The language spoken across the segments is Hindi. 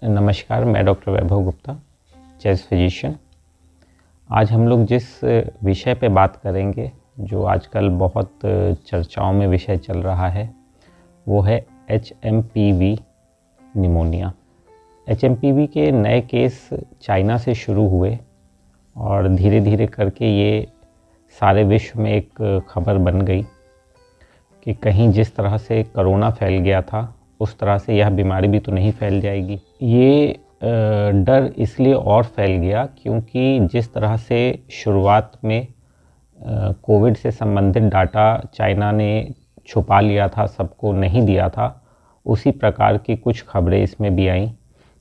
नमस्कार, मैं डॉक्टर वैभव गुप्ता, चेस्ट फिजिशियन। आज हम लोग जिस विषय पे बात करेंगे, जो आजकल बहुत चर्चाओं में विषय चल रहा है, वो है HMPV निमोनिया। HMPV के नए केस चाइना से शुरू हुए और धीरे धीरे करके ये सारे विश्व में एक खबर बन गई कि कहीं जिस तरह से कोरोना फैल गया था, उस तरह से यह बीमारी भी तो नहीं फैल जाएगी। ये डर इसलिए और फैल गया क्योंकि जिस तरह से शुरुआत में कोविड से संबंधित डाटा चाइना ने छुपा लिया था, सबको नहीं दिया था, उसी प्रकार की कुछ खबरें इसमें भी आईं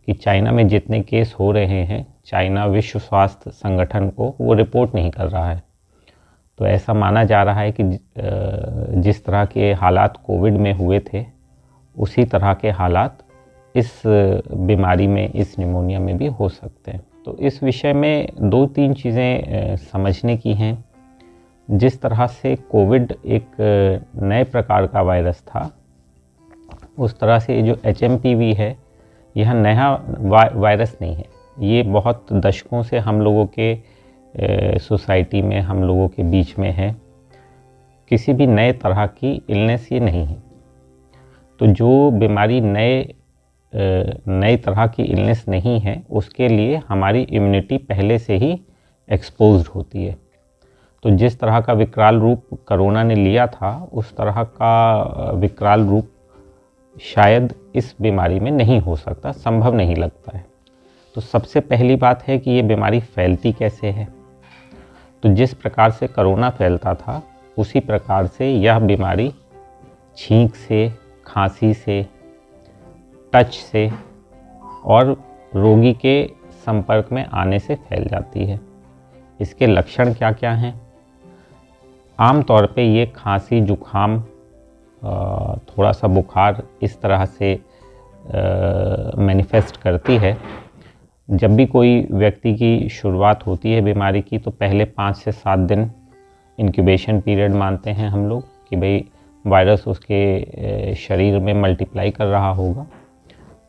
कि चाइना में जितने केस हो रहे हैं, चाइना विश्व स्वास्थ्य संगठन को वो रिपोर्ट नहीं कर रहा है। तो ऐसा माना जा रहा है कि जिस तरह के हालात कोविड में हुए थे, उसी तरह के हालात इस बीमारी में, इस निमोनिया में भी हो सकते हैं। तो इस विषय में 2-3 चीज़ें समझने की हैं। जिस तरह से कोविड एक नए प्रकार का वायरस था, उस तरह से जो HMPV है, यह नया वायरस नहीं है। ये बहुत दशकों से हम लोगों के सोसाइटी में, हम लोगों के बीच में है। किसी भी नए तरह की इलनेस ये नहीं है। तो जो बीमारी नई तरह की इलनेस नहीं है, उसके लिए हमारी इम्यूनिटी पहले से ही एक्सपोज्ड होती है। तो जिस तरह का विकराल रूप कोरोना ने लिया था, उस तरह का विकराल रूप शायद इस बीमारी में नहीं हो सकता, संभव नहीं लगता है। तो सबसे पहली बात है कि ये बीमारी फैलती कैसे है। तो जिस प्रकार से कोरोना फैलता था, उसी प्रकार से यह बीमारी छींक से, खांसी से, टच से और रोगी के संपर्क में आने से फैल जाती है। इसके लक्षण क्या क्या हैं? आम तौर पे ये खांसी, जुखाम, थोड़ा सा बुखार इस तरह से मैनिफेस्ट करती है। जब भी कोई व्यक्ति की शुरुआत होती है बीमारी की, तो पहले 5 से 7 दिन इंक्यूबेशन पीरियड मानते हैं हम लोग कि भाई वायरस उसके शरीर में मल्टीप्लाई कर रहा होगा।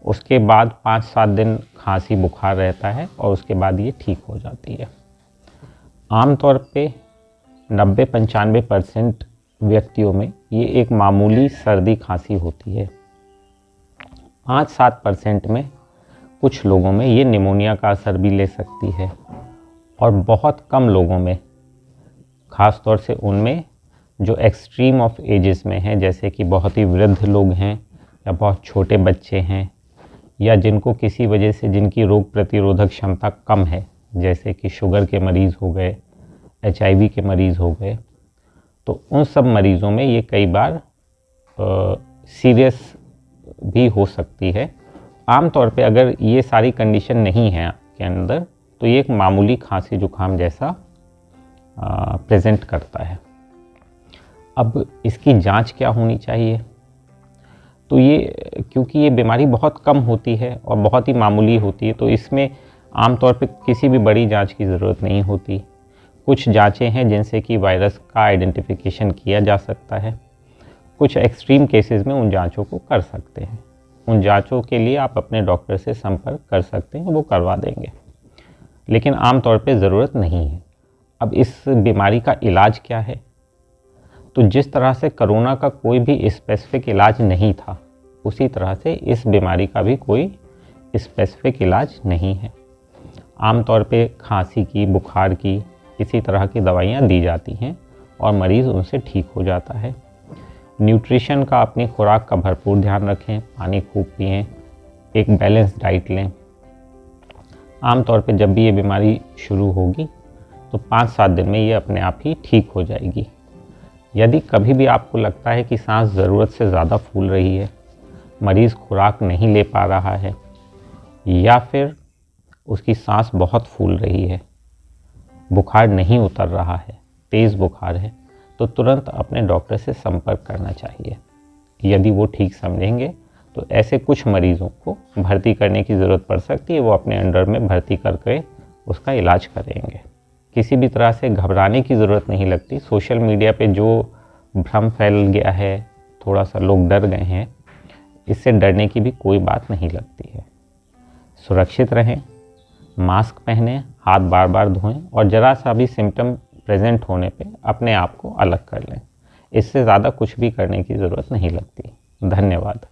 उसके बाद 5-7 दिन खांसी बुखार रहता है और उसके बाद ये ठीक हो जाती है। आमतौर पे 90-95% व्यक्तियों में ये एक मामूली सर्दी खांसी होती है। 5-7% में कुछ लोगों में ये निमोनिया का असर भी ले सकती है और बहुत कम लोगों में, ख़ास तौर से उनमें जो एक्सट्रीम ऑफ एजेस में हैं, जैसे कि बहुत ही वृद्ध लोग हैं या बहुत छोटे बच्चे हैं या जिनको किसी वजह से जिनकी रोग प्रतिरोधक क्षमता कम है, जैसे कि शुगर के मरीज़ हो गए, HIV के मरीज़ हो गए, तो उन सब मरीज़ों में ये कई बार सीरियस भी हो सकती है। आमतौर पे अगर ये सारी कंडीशन नहीं है आपके अंदर, तो ये एक मामूली खांसी जुकाम जैसा प्रेजेंट करता है। अब इसकी जांच क्या होनी चाहिए? तो ये, क्योंकि ये बीमारी बहुत कम होती है और बहुत ही मामूली होती है, तो इसमें आमतौर पे किसी भी बड़ी जांच की ज़रूरत नहीं होती। कुछ जांचें हैं जिनसे कि वायरस का आइडेंटिफिकेशन किया जा सकता है। कुछ एक्सट्रीम केसेस में उन जांचों को कर सकते हैं। उन जांचों के लिए आप अपने डॉक्टर से संपर्क कर सकते हैं, वो करवा देंगे, लेकिन आमतौर पे ज़रूरत नहीं है। अब इस बीमारी का इलाज क्या है? तो जिस तरह से कोरोना का कोई भी स्पेसिफिक इलाज नहीं था, उसी तरह से इस बीमारी का भी कोई स्पेसिफिक इलाज नहीं है। आमतौर पे खांसी की, बुखार की, इसी तरह की दवाइयाँ दी जाती हैं और मरीज़ उनसे ठीक हो जाता है। न्यूट्रिशन का, अपनी खुराक का भरपूर ध्यान रखें, पानी खूब पिएं, एक बैलेंस डाइट लें। आमतौर पे जब भी ये बीमारी शुरू होगी, तो 5-7 दिन में ये अपने आप ही ठीक हो जाएगी। यदि कभी भी आपको लगता है कि सांस ज़रूरत से ज़्यादा फूल रही है, मरीज़ खुराक नहीं ले पा रहा है या फिर उसकी सांस बहुत फूल रही है, बुखार नहीं उतर रहा है, तेज़ बुखार है, तो तुरंत अपने डॉक्टर से संपर्क करना चाहिए। यदि वो ठीक समझेंगे तो ऐसे कुछ मरीज़ों को भर्ती करने की ज़रूरत पड़ सकती है। वो अपने अंडर में भर्ती करके उसका इलाज करेंगे। किसी भी तरह से घबराने की ज़रूरत नहीं लगती। सोशल मीडिया पे जो भ्रम फैल गया है, थोड़ा सा लोग डर गए हैं, इससे डरने की भी कोई बात नहीं लगती है। सुरक्षित रहें, मास्क पहनें, हाथ बार बार धोएं और ज़रा सा भी सिम्टम प्रेजेंट होने पे अपने आप को अलग कर लें। इससे ज़्यादा कुछ भी करने की ज़रूरत नहीं लगती। धन्यवाद।